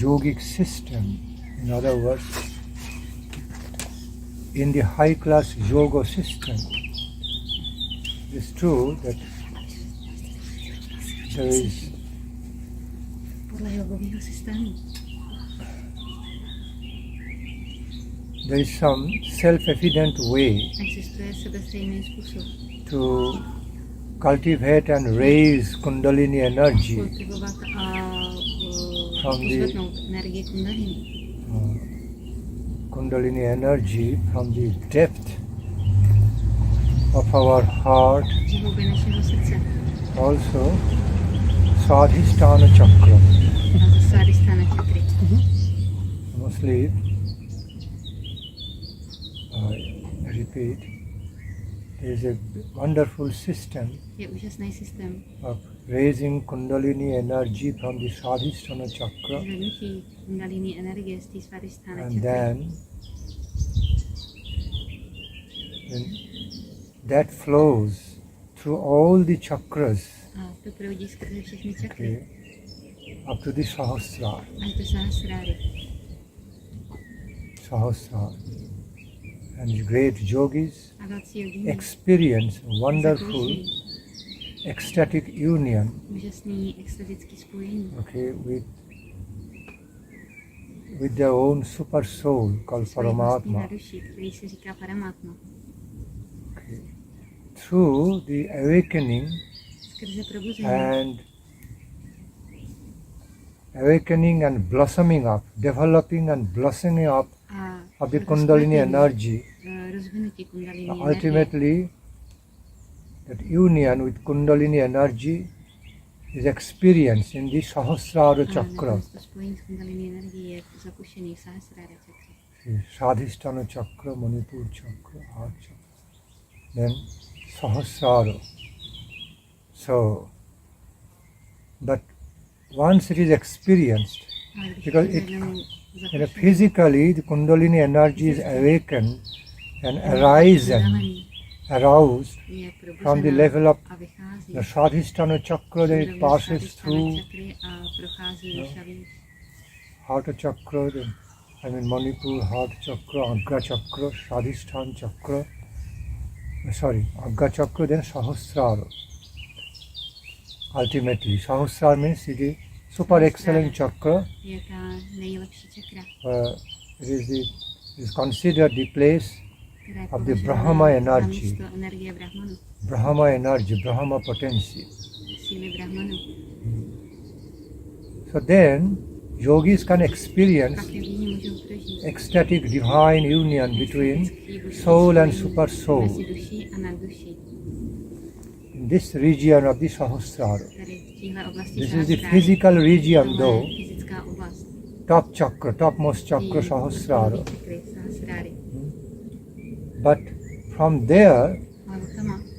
yogic system. In other words, in the high class yoga system, it's true that there is some self-evident way to cultivate and raise Kundalini energy from the Kundalini energy from the depth of our heart, also Svadhisthana chakra. Mostly, I repeat, there is a wonderful system of raising Kundalini energy from the Svadhisthana chakra, and then that flows through all the chakras, okay, up to the Sahasrara. And the great yogis experience wonderful ecstatic union, okay, with their own super soul called Paramatma. Okay. Through the awakening and blossoming up, developing and blossoming up of the Kundalini energy, ultimately that union with Kundalini energy is experienced in the Sahasrara chakra, Svadhisthana chakra, Manipur chakra, heart chakra, then Sahasrara. So, but once it is experienced, because physically the Kundalini energy is awakened and aroused from the level of the Svadhisthana chakra, then it passes through heart chakra, then Manipur, heart chakra, Agga chakra, Svadhisthana chakra, Agga chakra, then Sahasrara. Ultimately, Sahasrara means it is super excellent chakra. It is considered the place of the Brahma energy, Brahma potency. So then, yogis can experience ecstatic divine union between soul and super soul in this region of the Sahasrara. This is the physical region though, topmost chakra Sahasrara. But from there,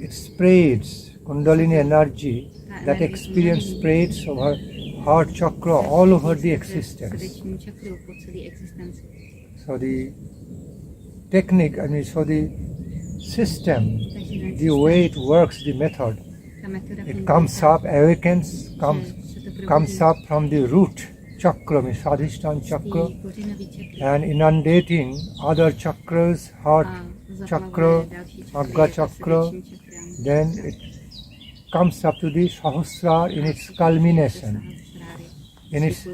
it spreads, Kundalini energy, that experience spreads over heart chakra all over the existence. So the technique, so the system, the way it works, the method, it comes up, awakens, comes up from the root chakra, Svadhisthana chakra, and inundating other chakras, heart chakra, Agga chakra, then it comes up to the Sahasrara in its culmination, in its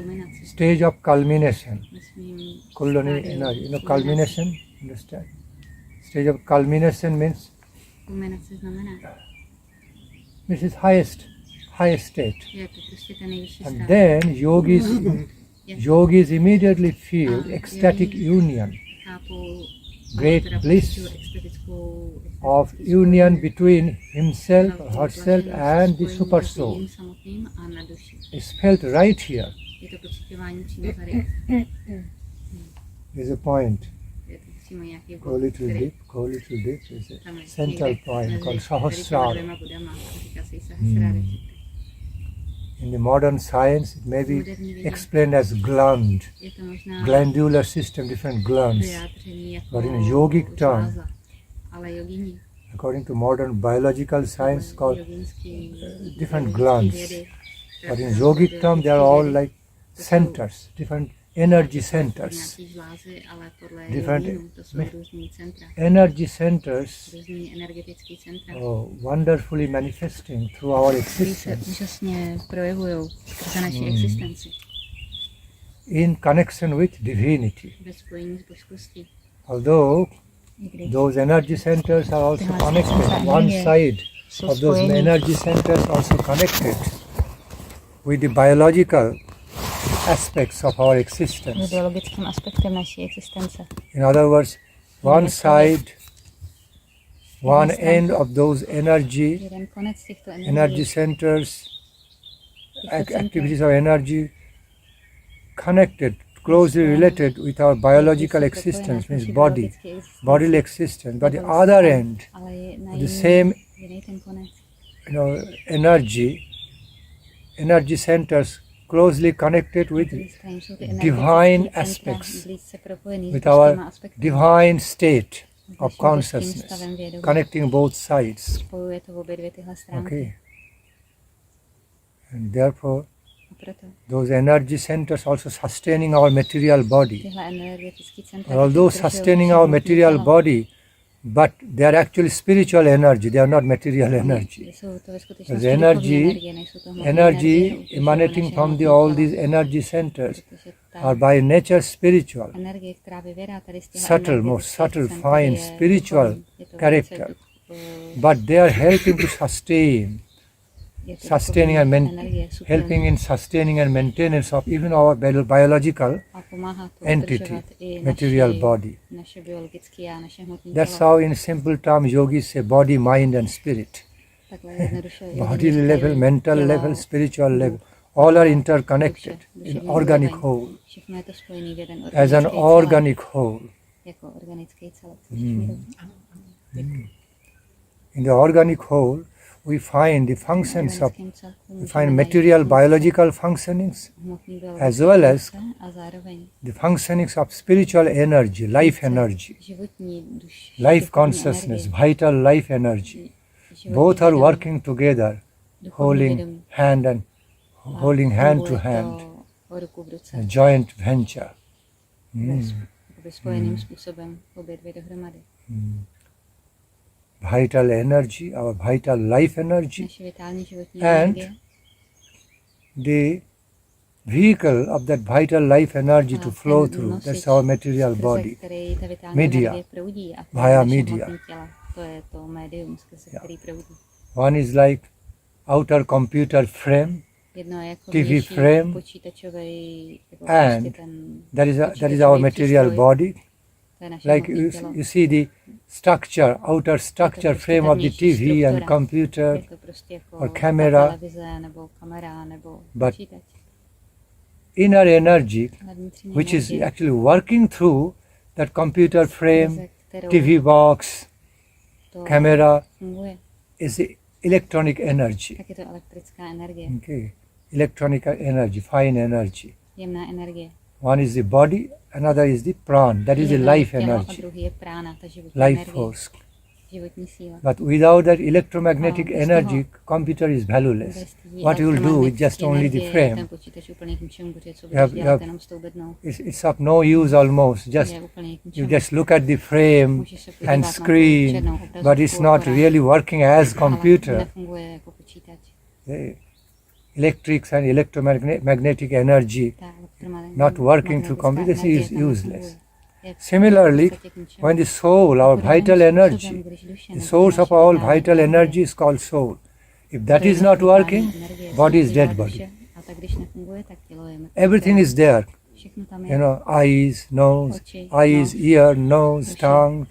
stage of culmination. Kundalini energy, culmination, understand? Stage of culmination means is highest state. And then yogis immediately feel ecstatic union, great bliss of union between himself or herself and the super soul. It's felt right here. There's a point. Go a little deep. There's a central point called Sahasrara. In the modern science, it may be explained as glandular system, different glands. But in a yogic term, according to modern biological science, called different glands. But in yogic term, they are all like centers, different energy centers. Different energy centers wonderfully manifesting through our existence in connection with divinity. Although those energy centers are also connected, one side of those energy centers also connected with the biological aspects of our existence. In other words, one side, one end of those energy centers, activities of energy connected, closely related with our biological existence, means bodily existence. But the other end, the same, energy centers closely connected with divine aspects, with our divine state of consciousness, connecting both sides. Okay. And therefore, those energy centers also sustaining our material body. Although sustaining our material body, but they are actually spiritual energy, they are not material energy. Because energy emanating from all these energy centers are by nature spiritual, subtle, more subtle, fine, spiritual character. But they are helping to helping in sustaining and maintenance of even our biological entity, material body. That's how in simple terms yogis say body, mind and spirit. Body level, mental level, spiritual level, all are interconnected in organic whole, as an organic whole. In the organic whole, we find the functions of, material biological functionings as well as the functionings of spiritual energy, life consciousness, vital life energy. Both are working together, holding hand to hand, a joint venture. Vital energy, our vital life energy, and the vehicle of that vital life energy to flow through, that's our material body, media, via media. One is like outer computer frame, TV frame, and that is our material body. Like you see the structure, outer structure frame of the TV and computer or camera, but inner energy, which is actually working through that computer frame, TV box, camera, is the electronic energy. Okay. Electronic energy, fine energy. One is the body, another is the prana, that is the life energy, life force. But without that electromagnetic energy, computer is valueless. What you will do with just only the frame? It's of no use almost. You just look at the frame and screen, but it's not really working as computer. Electrics and electromagnetic energy not working through computer is useless. Similarly, when the soul, our vital energy, the source of all vital energy is called soul. If that is not working, body is dead body. Everything is there. Eyes, nose, ear, nose, tongue,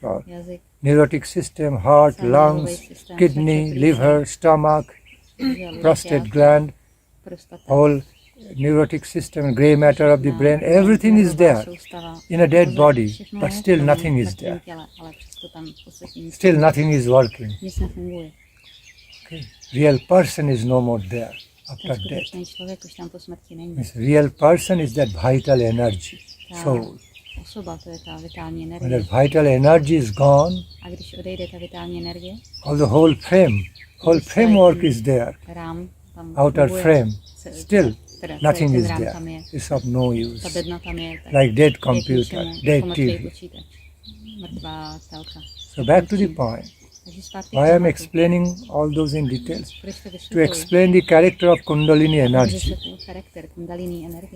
neurotic system, heart, lungs, kidney, liver, stomach, prostate gland, whole neurotic system, grey matter of the brain, everything is there in a dead body, but still nothing is there. Still nothing is working. Okay. Real person is no more there after death. Real person is that vital energy, soul. When that vital energy is gone, all the whole framework is there. Outer frame, still nothing is there. It's of no use. Like dead computer, dead TV. So back to the point. Why I am explaining all those in details? To explain the character of Kundalini energy.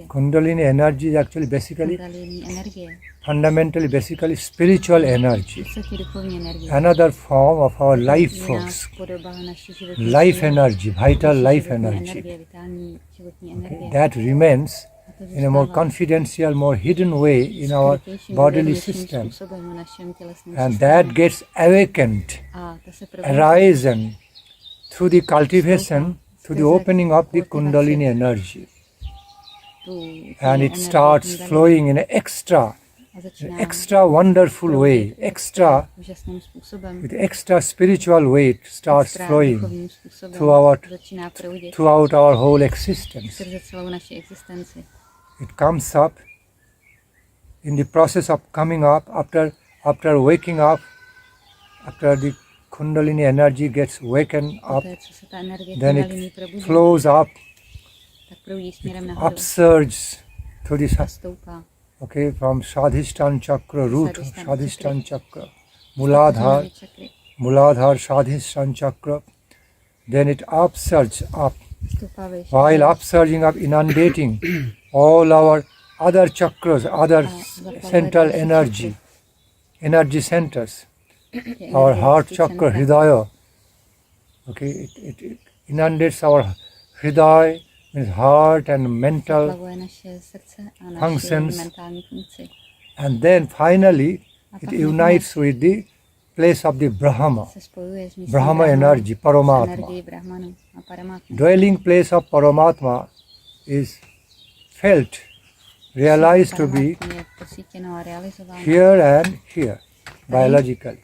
Kundalini energy is actually fundamentally basically spiritual energy. Another form of our life force. Life energy, vital life energy. Okay. That remains in a more confidential, more hidden way in our bodily system. And that gets awakened, arisen through the cultivation, through the opening of the Kundalini energy. And it starts flowing in an extra wonderful way, with extra spiritual way, it starts flowing throughout our whole existence. It comes up in the process of coming up after waking up, after the Kundalini energy gets waken up, then it flows up, it upsurges to the from Shadhisthana chakra, root Shadhisthana chakra, Muladhar Shadhisthana chakra, then it upsurges up. While upsurging up, inundating all our other chakras, other central energy centers, our heart chakra, Hridaya. Okay, it inundates our Hridaya, means heart and mental functions, and then finally it unites with the place of the Brahma energy, Paramatma. Dwelling place of Paramatma is felt, realized to be here and here, biologically,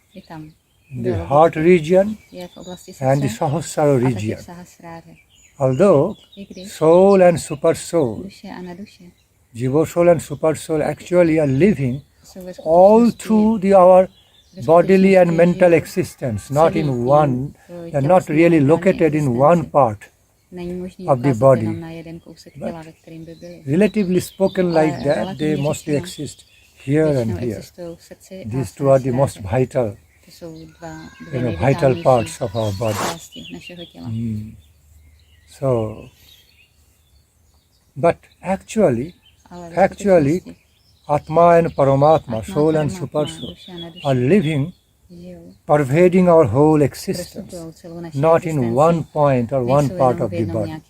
in the heart region and the Sahasrara region. Although soul and supersoul, Jiva soul and supersoul actually are living all through our bodily and mental existence, not in one, they are not really located in one part of the body. But relatively spoken like that, they mostly exist here and here. These two are the most vital, vital parts of our body. So, but actually, Atma and Paramatma, soul and supersoul, are living, pervading our whole existence, not in one point or one part of the body.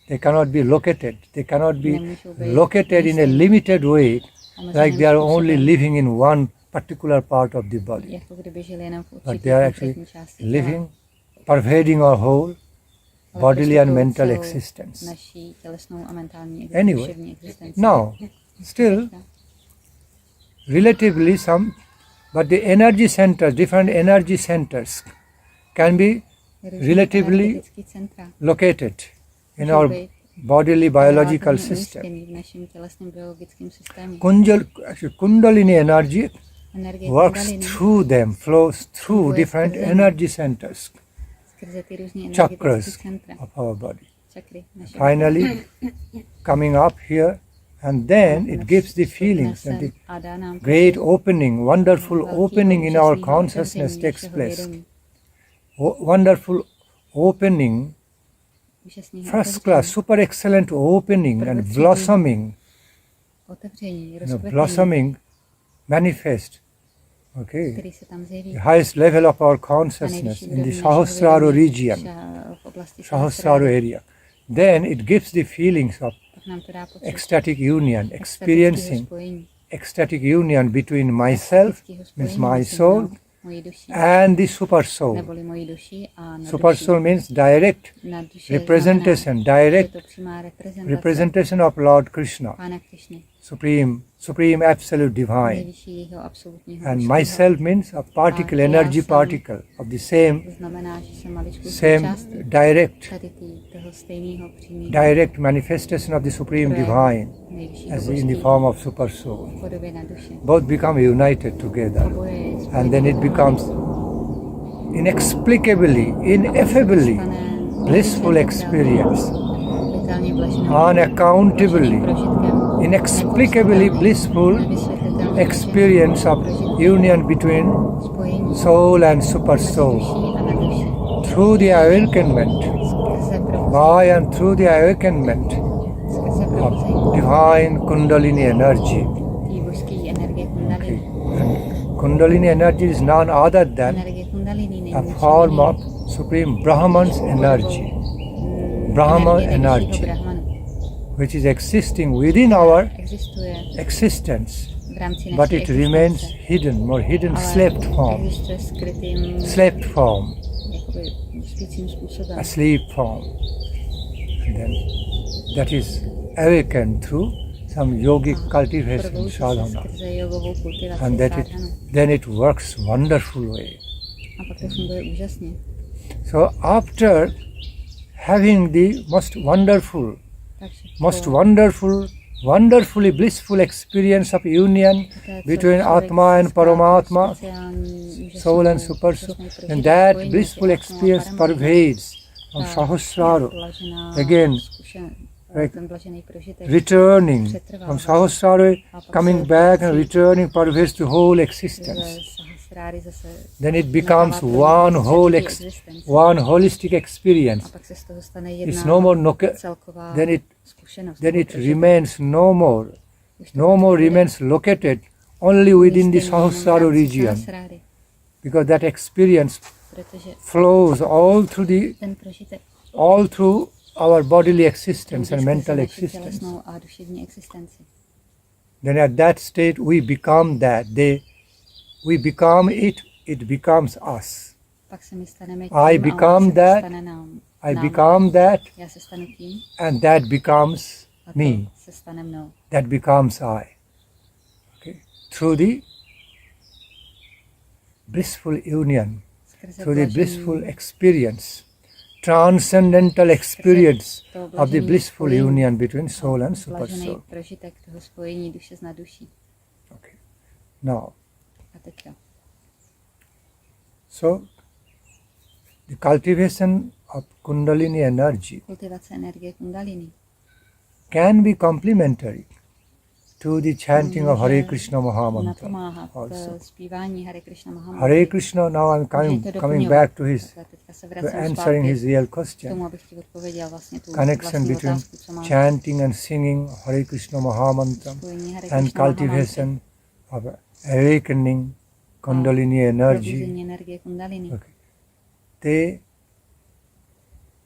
They cannot be located. They cannot be located in a limited way, like they are only living in one particular part of the body. But they are actually living, pervading our whole bodily and mental existence. Anyway, now, still, relatively but the energy centers, different energy centers can be relatively located in our bodily biological system. Kundalini energy works through them, flows through different energy centers, chakras of our body. Finally, coming up here, and then it gives the feelings that the great opening, wonderful opening in our consciousness takes place. Wonderful opening, first class, super excellent opening and blossoming, blossoming manifest. Okay, the highest level of our consciousness in the Sahasrara region, Sahasrara area. Then it gives the feelings of ecstatic union, experiencing ecstatic union between myself, means my soul, and the Supersoul. Supersoul means direct representation of Lord Krishna, Supreme Absolute Divine. And myself means a particle, energy particle of the same direct manifestation of the Supreme Divine, as in the form of Supersoul. Both become united together, and then it becomes inexplicably, ineffably blissful experience. unaccountably, inexplicably blissful experience of union between soul and supersoul. Through the awakenment, by and through the awakenment of divine Kundalini energy. Okay. And Kundalini energy is none other than a form of Supreme Brahman's energy. Brahman energy, which is existing within our existence, but it remains hidden, more hidden, slept form, a sleep form. And then that is awakened through some yogic cultivation sadhana, and then it works wonderful way. So after having the most wonderfully blissful experience of union between Atma and Paramatma, soul and supersoul, and that blissful experience pervades from Sahasrara, again returning from Sahasrara, coming back and returning, pervades the whole existence. Then it becomes one holistic experience. It's no more then it remains no more remains located only within the Sahasrara region, because that experience flows all through our bodily existence and mental existence. Then at that state we become that. We become it, it becomes us. I become that, and that becomes me. That becomes I. Okay? Through the blissful union, through the blissful experience, transcendental experience of the blissful union between soul and supersoul. Okay. Now, so the cultivation of Kundalini energy can be complementary to the chanting of Hare Krishna Mahamantra also. Hare Krishna, now I'm coming back to answering his real question. Connection between chanting and singing Hare Krishna Mahamantra and cultivation of awakening Kundalini energy. Okay.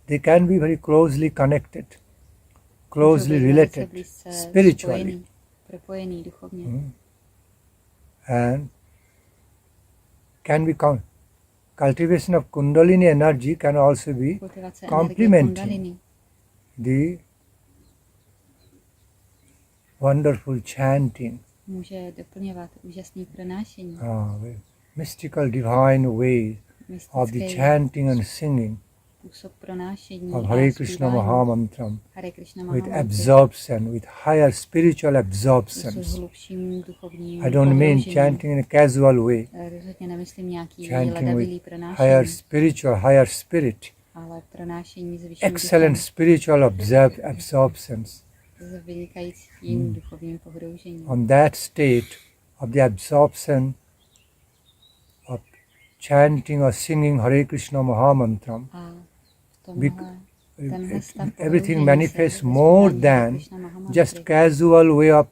They can be very closely connected, closely related spiritually. And can be cultivation of Kundalini energy can also be complementing the wonderful chanting, mystical divine way of the chanting and singing of Hare Krishna Mahamantram with absorption, with higher spiritual absorptions. I don't mean chanting in a casual way, chanting with higher spirit, excellent spiritual absorptions. On that state of the absorption of chanting or singing Hare Krishna Mahamantram, everything manifests more than just casual way of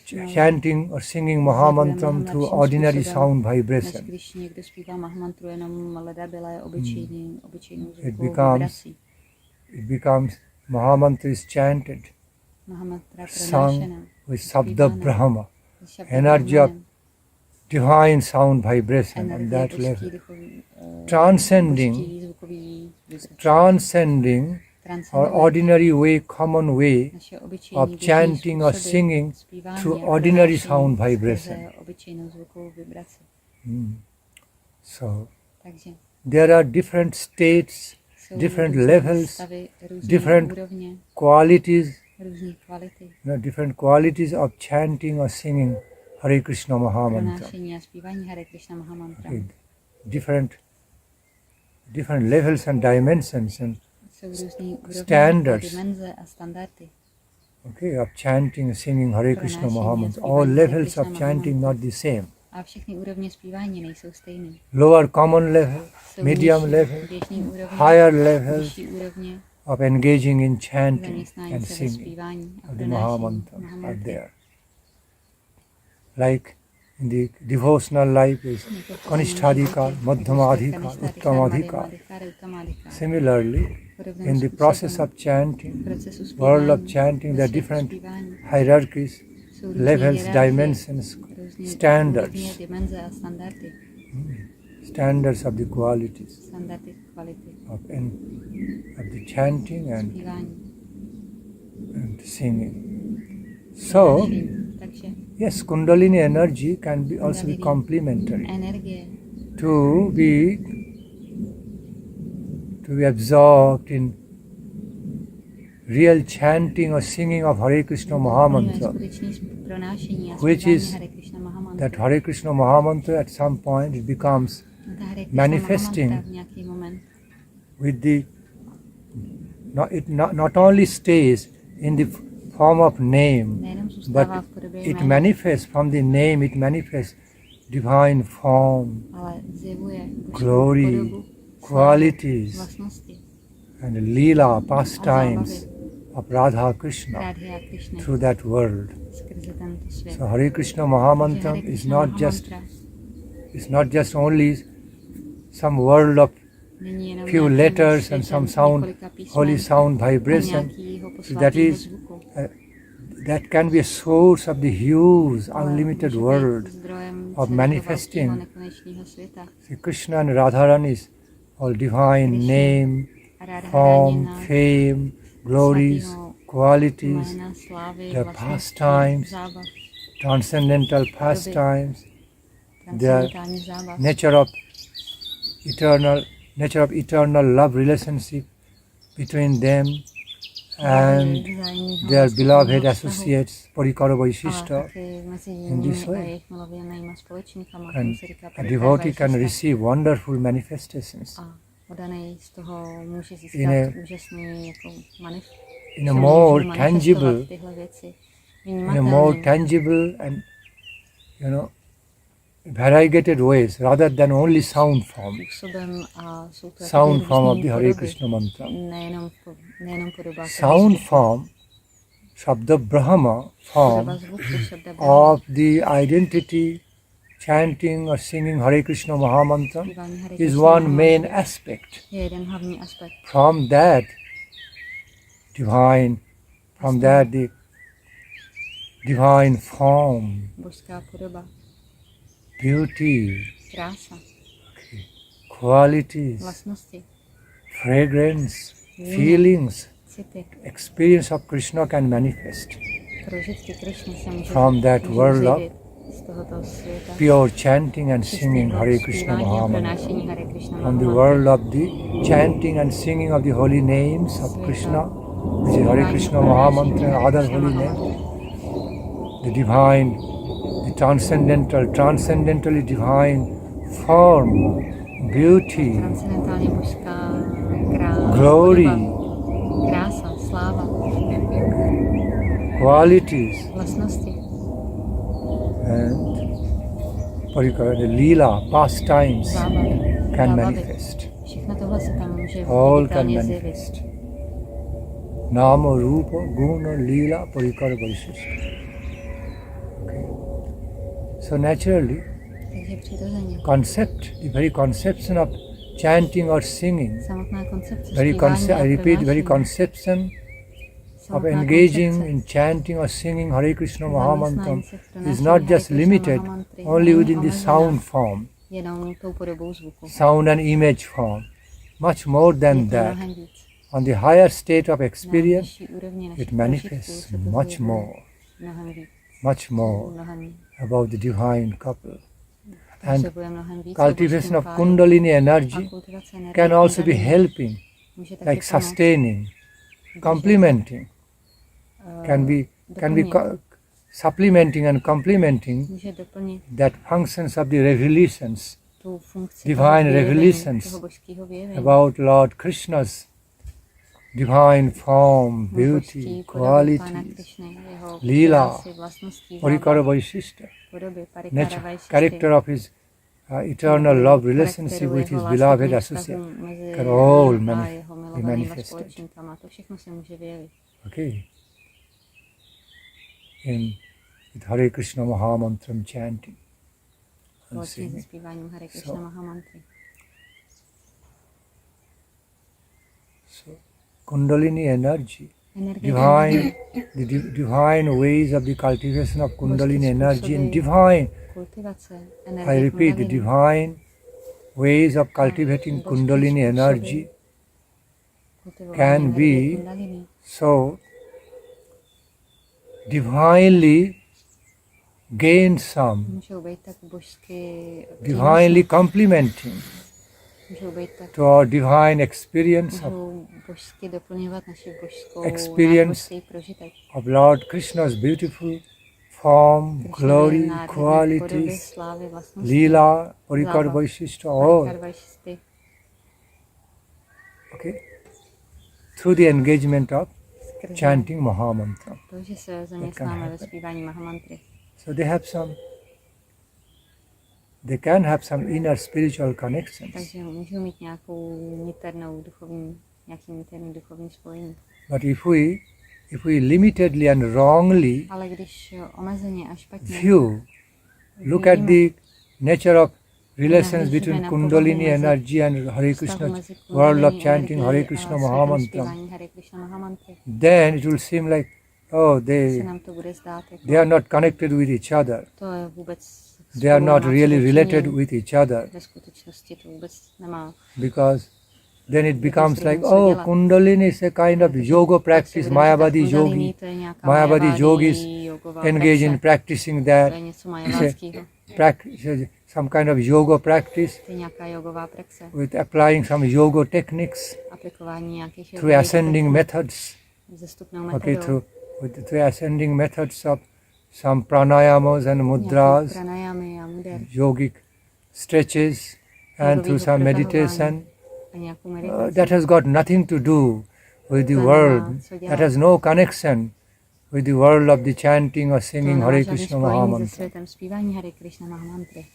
chanting or singing Mahamantram through ordinary sound vibration. It becomes Mahamantra is chanted, sung with Sabda Brahma, energy of divine sound vibration on that level, transcending our ordinary way, common way of chanting or singing through ordinary sound vibration. So, there are different states, different levels, different qualities, different qualities of chanting or singing Hare Krishna Mahamantra. Okay. Different levels and dimensions and standards, okay, of chanting, singing Hare Krishna Mahamantra. All levels of chanting not the same. A všechny úrovně zpívání nejsou stejné. Lower common level, medium level, higher level of engaging in chanting and singing of the Mahamantra are there. Like in the devotional life is Kanishtadhikar, Madhyamadhikar, Uttamadhikar. Similarly, in the process of chanting, world of chanting, there are different hierarchies, levels, dimensions, standards. Standards of the qualities of the chanting and singing. So, yes, Kundalini energy can be also be complementary to be absorbed in real chanting or singing of Hare Krishna Mahamantra, which is that Hare Krishna Mahamantra at some point it becomes manifesting with the not only stays in the form of name, but it manifests from the name, it manifests divine form, glory, qualities, and lila, pastimes of Radha Krishna through that world. So Hare Krishna Mahamantra is not just only some world of few letters and some sound, holy sound vibration. So that can be a source of the huge, unlimited world of manifesting. See, Krishna and Radharani is all divine name, form, fame, glories, qualities, their pastimes, transcendental pastimes, their nature of eternal love relationship between them and their beloved associates, Parikara Vaishishta, in this way. And a devotee can receive wonderful manifestations in a more tangible and variegated ways rather than only sound form of the Hare Krishna mantra. Sound form, Shabda Brahma form of the identity, chanting or singing Hare Krishna Mahamantra is one main aspect. From that the divine form, beauty, qualities, fragrance, feelings, experience of Krishna can manifest from that world of pure chanting and singing Hare Krishna Mahamantra, from the world of the chanting and singing of the holy names of Krishna, which is Hare Krishna Mahamantra and other holy names, the divine, the transcendentally divine form, beauty, glory, qualities, and the lila, pastimes can manifest. All can manifest. Nama, Rupa, Guna, Lila, Parikara, Vaishishta. Okay. So naturally, the very conception of chanting or singing, very conception of engaging in chanting or singing Hare Krishna Mahamantra is not just limited only within the sound form, sound and image form. Much more than that. On the higher state of experience, it manifests much more about the divine couple. And cultivation of Kundalini energy can also be helping, like sustaining, complementing, can be supplementing and complementing that functions of the revelations, divine revelations about Lord Krishna's divine form, beauty, quality, lila, parikara vaishishta, nature, character of his eternal love relationship with his beloved associate can all be manifested. Okay. With Hare Krishna Mahamantram chanting and singing. So Kundalini energy, divine ways of the cultivation of Kundalini energy and divine, I repeat, the divine ways of cultivating Kundalini energy can be so divinely gain some, divinely complementing to our divine experience of Lord Krishna's beautiful form, glory, qualities, lila, parikar vaishishta, all. Okay? Through the engagement of chanting Mahamantra. That can happen. So they can have some inner spiritual connections. But if we limitedly and wrongly look at the nature of relations between Kundalini energy and Hare Krishna world of chanting Hare Krishna Mahamantra, then it will seem like, oh, they are not connected with each other. They are not really related with each other. Because then it becomes like, oh, Kundalini is a kind of yoga practice, Mayavadi yogis engage in practicing that. It's some kind of yoga practice with applying some yoga techniques through ascending methods. Okay, through ascending methods of some pranayamas and mudras, yogic stretches, and through some meditation. That has got nothing to do with the world. That has no connection with the world of the chanting or singing Hare Krishna Mahamantra.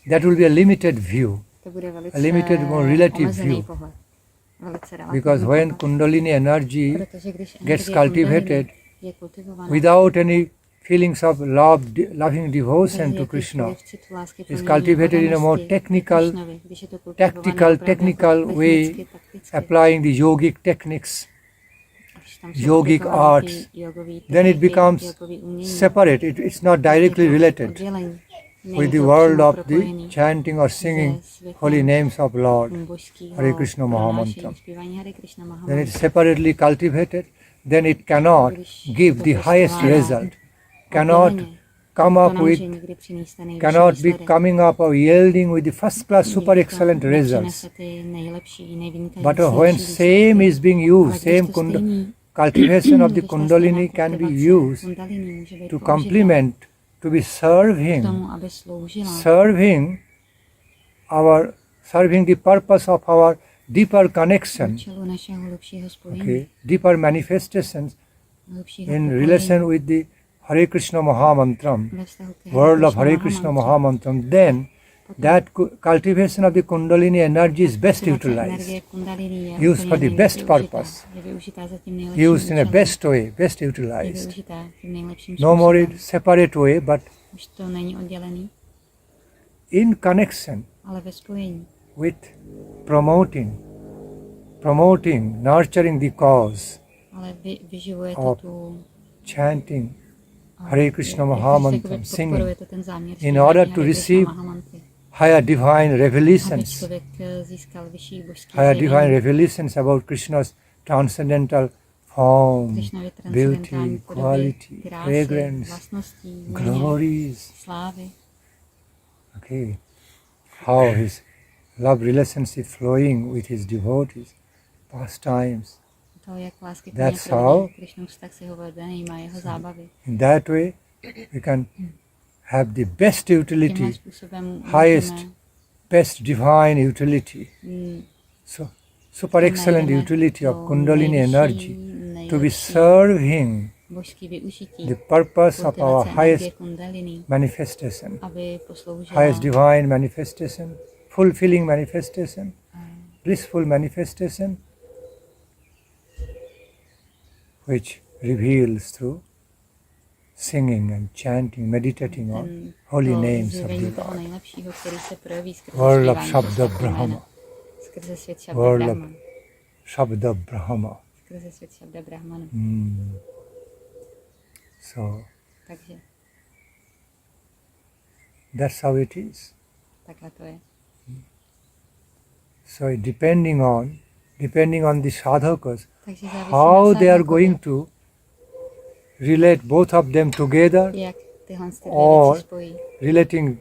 That will be a limited view, a limited, more relative view. Because when Kundalini energy gets cultivated without any feelings of loving devotion to Krishna, is cultivated in a more tactical way, applying the yogic techniques, yogic arts, then it becomes separate. It's not directly related with the world of the chanting or singing holy names of Lord Hare Krishna Mahamantra. Then it's separately cultivated, then it cannot give the highest result, cannot be coming up or yielding with the first class super excellent results. But when same is being used, same cultivation of the Kundalini can be used to complement, to be serving the purpose of our deeper connection, okay, deeper manifestations in relation with the Hare Krishna Mahamantram, world of Hare Krishna Mahamantram, then that cultivation of the Kundalini energy is best utilized, used for the best purpose, used in a best way, best utilized. No more in separate way, but in connection with promoting, nurturing the cause of chanting Hare Krishna Mahamantram, singing, in order to receive higher divine revelations about Krishna's transcendental form, beauty, quality, fragrance, glories. Okay, how his love relationship flowing with his devotees, pastimes. That's how, in that way, we can have the best utility, highest, best divine utility. So, super excellent utility of Kundalini energy to be serving božský využití the purpose of our kultivace highest energie Kundalini, manifestation, aby posloužila highest divine manifestation, fulfilling manifestation, blissful manifestation, which reveals through singing and chanting, meditating on holy names of the toho Lord. nejlepšího, který se projeví skrze World of zpívání Shabda svatého jména, Brahma. skrze svět Šabda World of Brahma, Shabda Brahma. skrze svět Šabda Brahmanu. So Takže that's how it is. takhle to je. So depending on the sadhakas, Takže závisí how na they are sadhakovi, going to relate both of them together jak tyhle ty dvě or věci spojí. relating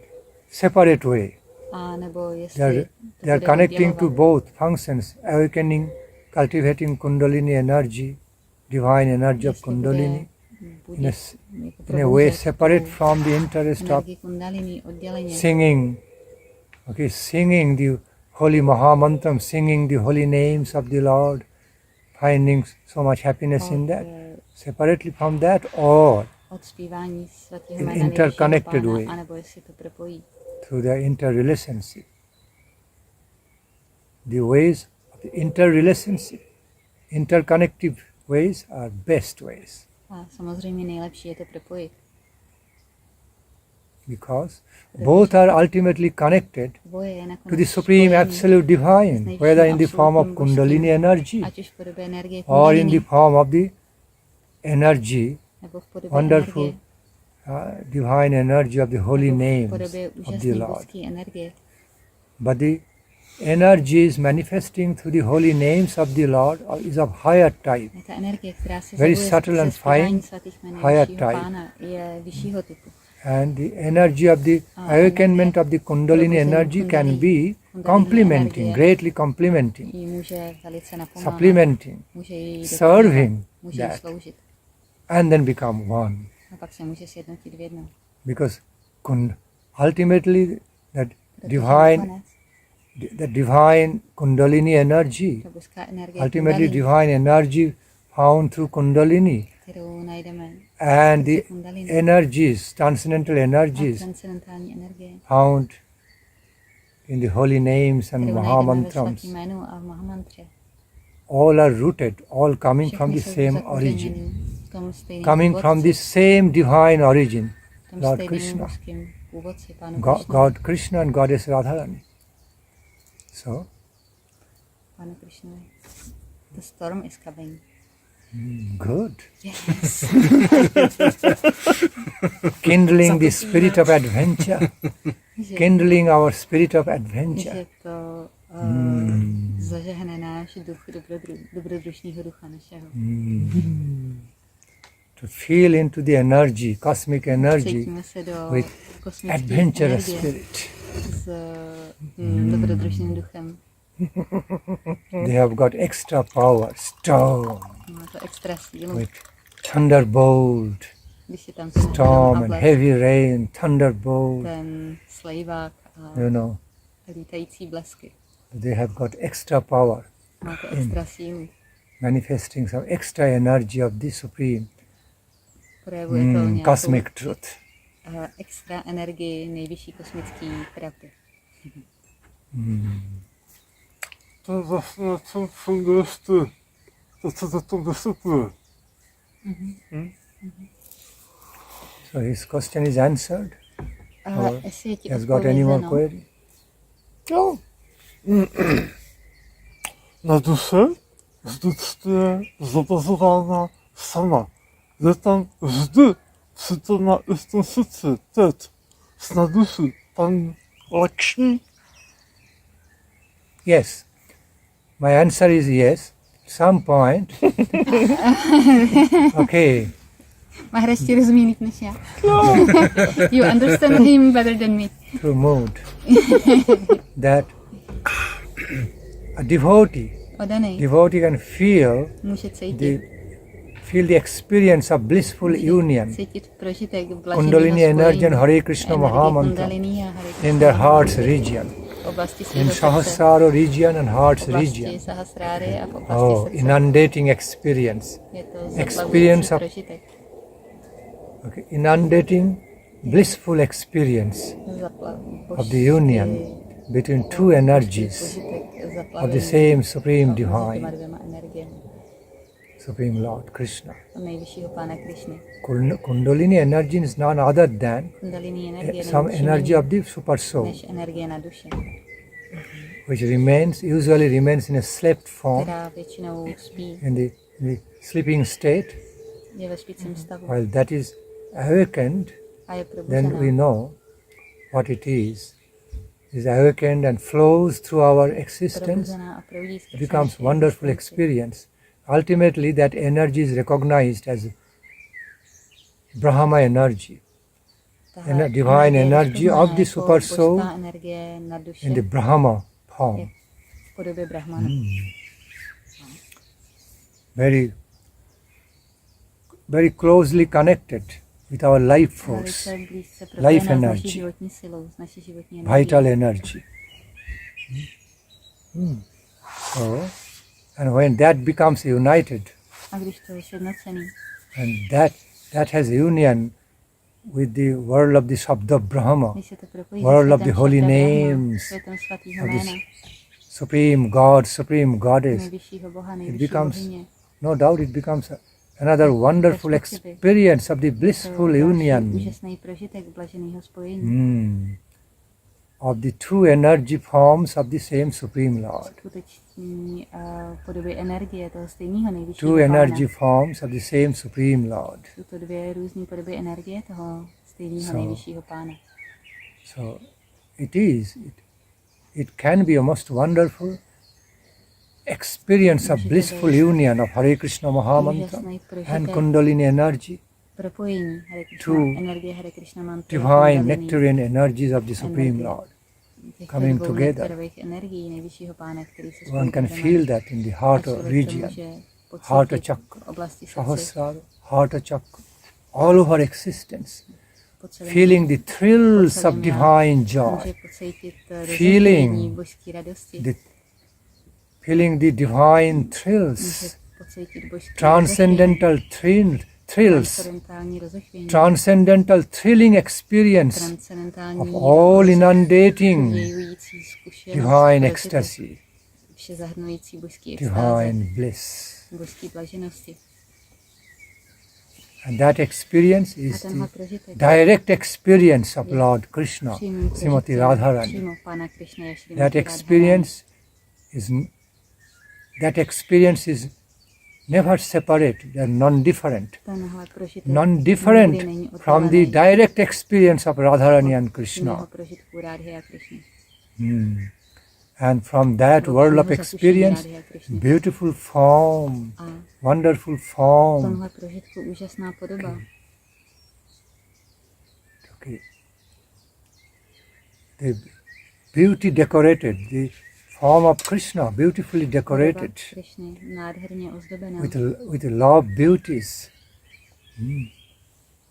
separate way. A nebo They jestli are, to they are bude connecting to oddělovat. both functions, awakening, cultivating Kundalini energy, divine energy of Jestli Kundalini, bude in a, jako in a way probouzet separate tu from the interest of energii Kundalini odděleně. singing, okay, singing the holy Mahamantram, singing the holy names of the Lord, finding so much happiness in that. Separately from that, or Od zpívání svatého in jména interconnected nejvyššího way. Pána, anebo jestli to propojí. through the interrelationship. The ways of the interrelationship, interconnective ways are best ways. A samozřejmě nejlepší je to propojit. Because both are ultimately connected Oboje je to nakonec the Supreme spojený Absolute Divine, whether in the form of Kundalini energy ať už v podobě energie or in the Kundalini, form of the energy, nebo v podobě wonderful energie, divine energy of the holy nebo v names podobě of the úžasné Lord. božské energie. But the energy is manifesting through the holy names of the Lord is of higher type. Ta energie, která se Very zjevuje subtle ze and zpívání fine, svatých jmen higher vyššího type. Pána, je vyššího typu. And the energy of the awakenment of the Kundalini energy can be complementing, greatly complementing, Jí může velice napomáhat, supplementing, může jí serving může jí that, sloužit. and then become one. A pak se může sjednotit v jedno. Because ultimately that divine Kundalini energy, Ta boská energie ultimately Kundalini, divine energy found through Kundalini, kterou najdeme and skrze the Kundalini, energies, transcendental a energies transcendentální energie, found in the holy names and kterou najdeme ve Mahamantrams, svatým jménu a v Mahamantře. all are rooted, all coming from Všechny the jsou same zakořeněny origin, v tom stejném coming from původci, the same divine origin, v tom Lord stejném Krishna, božském původci, Pánu God, Krishna. God Krishna and Goddess Radharani. So, Pánu Krishnovi. The storm is coming. good. Yes. Kindling the spirit of adventure, Že- kindling our spirit of adventure. že to zažehne náš duch dobrodružního ducha našeho. To feel into the energy, cosmic energy, Cítíme se do with kosmické adventurous energie spirit. s dobrodružným duchem. They have got extra power, storm, Má to extra sílu. with thunderbolt, Když je tam ten storm hrom a and blesk, heavy rain, thunderbolt, ten slejvák a you know, lítající blesky. they have got extra power, Má to extra sílu. manifesting some extra energy of the Supreme Projevuje to nějakou cosmic truth. extra energii nejvyšší kosmický pravdy. To je vlastně na čem funguješ ty. To, co za to vysvětluje. So his question is answered. Or Jestli je ti has got any more odpovězeno, query? Jo. Na duše vždycky je zobrazována sama. Je tam vždy přítomná i v tom srdci, teď, na duši, tam Lakšmi. Yes. My answer is yes. At some point. Okay. Maharaj ti rozumí líp než já. You understand him better than me. Through mood. That a devotee Odaný can feel může cítit the experience of blissful union, cítit prožitek Kundalini blaženého energy and spojení, Hare Krishna energii Mahamantra Kundalini a Hare Krishna in their heart's Mahamantra region. oblasti in svého srdce, Sahasrara region and heart's v oblasti region. Sahasráry a v oblasti Oh, srdce. inundating experience. Je to Experience zaplavující of, prožitek. okay, inundating blissful experience of the union between two energies of the same Supreme Divine, Supreme Lord Krishna. nejvyššího Pána Krišny. Kundalini energy is none other than Kundalini energie some není energy of the Supersoul, než energie na duši, which usually remains in a slept form, která většinou spí, in the sleeping state. je ve spícím stavu While that is awakened, a je then we probuzená. know what it is awakened and flows through our existence. Probuzená a proudí It skrze becomes naši wonderful existenci. experience. Ultimately, that energy is recognized as Brahma energy, Tahle divine energie je energy rozpoznána of the jako Supersoul božská energie na duši in the Brahma form. v podobě Brahmana. Very, very closely connected with our life force, Velice blízce life propojená s naší energy, životní silou, s naší životní energií. vital energy. So, and when that becomes united, A když to je sjednocený, and that has union with the world of the Shabda Brahma, když se to propojí world se of the světem holy Šabda Brahma, names, světem svatýho of jména, this Supreme God, Supreme Goddess, nejvyššího Boha, it nejvyšší becomes, bohyně, no doubt, it becomes another wonderful experience of the blissful union úžasný prožitek blaženého spojení. of the two energy forms of the same Supreme Lord. Skuteční podoby energie toho stejného nejvyššího Two Pána. energy forms of the same Supreme Lord. Jsou to dvě různé podoby energie toho stejného So- nejvyššího Pána. So it can be a most wonderful experience of blissful union of Hare Krishna Mahamantra Úžasný and prožitek Kundalini energy, propojení Hare Krishna, Two energie Hare Krishna mantra, divine Kundalini, nectarian energies of the Supreme energie Lord. těchto coming dvou together. nektarových energií nejvyššího Pána, který se spojí One can dohromady. feel that in the heart A of člověk to region, může heart pocítit chakra, v oblasti srdce, Sahasrara, heart chakra, all over existence, po celém feeling the thrills of divine joy, může pocítit feeling rozehření božské radosti, feeling the divine může thrills, pocítit božské transcendental thrills, transcendentální rozechvění, transcendental thrilling experience transcendentální of all inundating rozvějující zkušenost, divine prožitek, ecstasy, vše zahrnující božský extáze, divine bliss. božský blaženosti. And that experience A is tenhle the prožitek direct experience of Lord Krishna, přímým Srimati prožitkem Radharani. přímo Pána Krišny a That Srimati experience is never separate, they are non-different. tenhle prožitek Non-different nikdy není from the oddělený direct experience of Radharani and od Krishna. přímého prožitku Rádhy a Krišny. And from that world of experience, beautiful form, A wonderful v form. tomhle prožitku úžasná podoba. Okay. The beauty decorated, the form of Krishna beautifully decorated Podoba Krišny, nádherně ozdobená, with love beauties,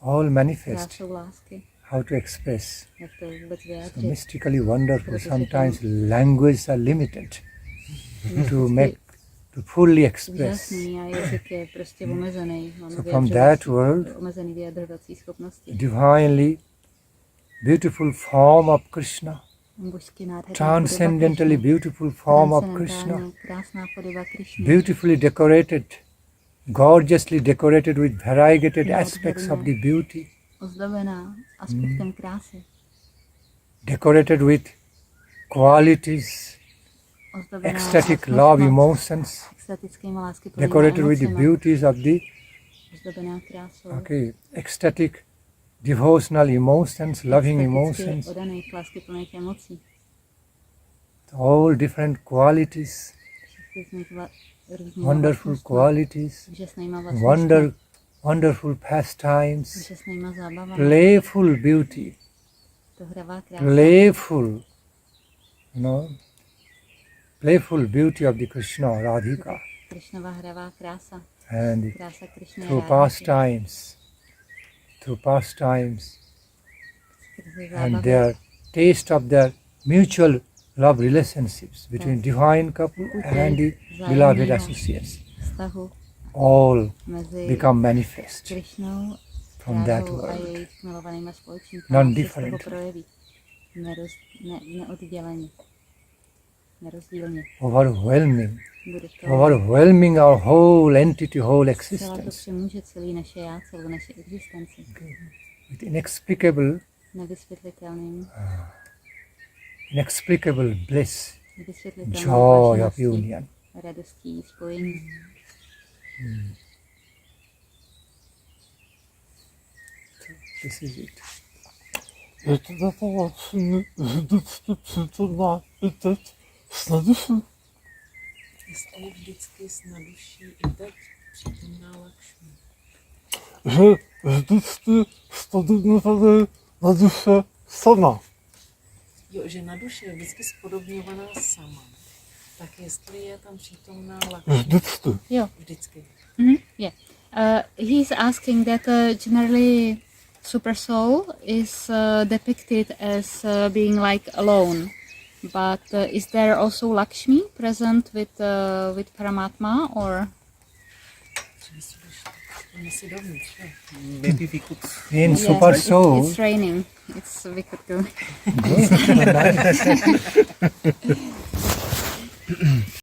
all manifest. krásou lásky, How to express? jak to vůbec So vyjádřit. mystically wonderful. Sometimes languages are limited to fully express. Úžasný a jazyk je prostě omezený. Máme So from that world, omezený vyjadřovací schopnosti. divinely beautiful form of Krishna, Božsky nádherná transcendentally podoba Krišny, beautiful form of Krishna, transcendentálně krásná podoba Krišny, beautifully decorated, gorgeously decorated with variegated aspects of the beauty, ozdobená aspektem krásy, decorated with qualities, ozdobená ecstatic love emotions, extatickými lásky decorated with the beauties of the ozdobená krásou, ecstatic devotional emotions, loving extaticky emotions, odaných láskyplných emocí, all different qualities, různýma wonderful vlastnostma, qualities, úžasnýma vlastnostma, wonderful pastimes, úžasnýma zábavama, playful beauty, to hravá krása, playful, playful beauty of the Krishna, Radhika, Krišnova hravá krása, and krása Krišny a through Rádhy, pastimes, skrze and zábavy their taste of their mutual love relationships between divine couple and the beloved associates. Vztahu All mezi become manifest Krishnou from that Rádou a world. jejich milovanýma společníky Non-different. se z toho projeví neodděleně, nerozdílně. Overwhelming. Bude to Overwhelming our whole entity, whole celá to existence. přemůže celý naše já, celou naši existenci. With inexplicable Nevysvětlitelným, bliss, nevysvětlitelnou joy of vážností, union. radostí spojení. This is it. Je teda ta Lakšmi vždycky přítomná i teď s naduší. Jestli je vždycky s naduší i teď přítomná Lakšmi. Že vždycky spodobně tady na duše sama. Jo, že na duši je vždycky spodobňovaná sama. Tak jestli je tam přítomná Lakšmi. Vždycky. Jo. Vždycky. Yeah. He's asking that generally Supersoul is depicted as being like alone, but is there also Lakshmi present with Paramatma, or? Maybe we could. In Supersoul, It's raining. We could go.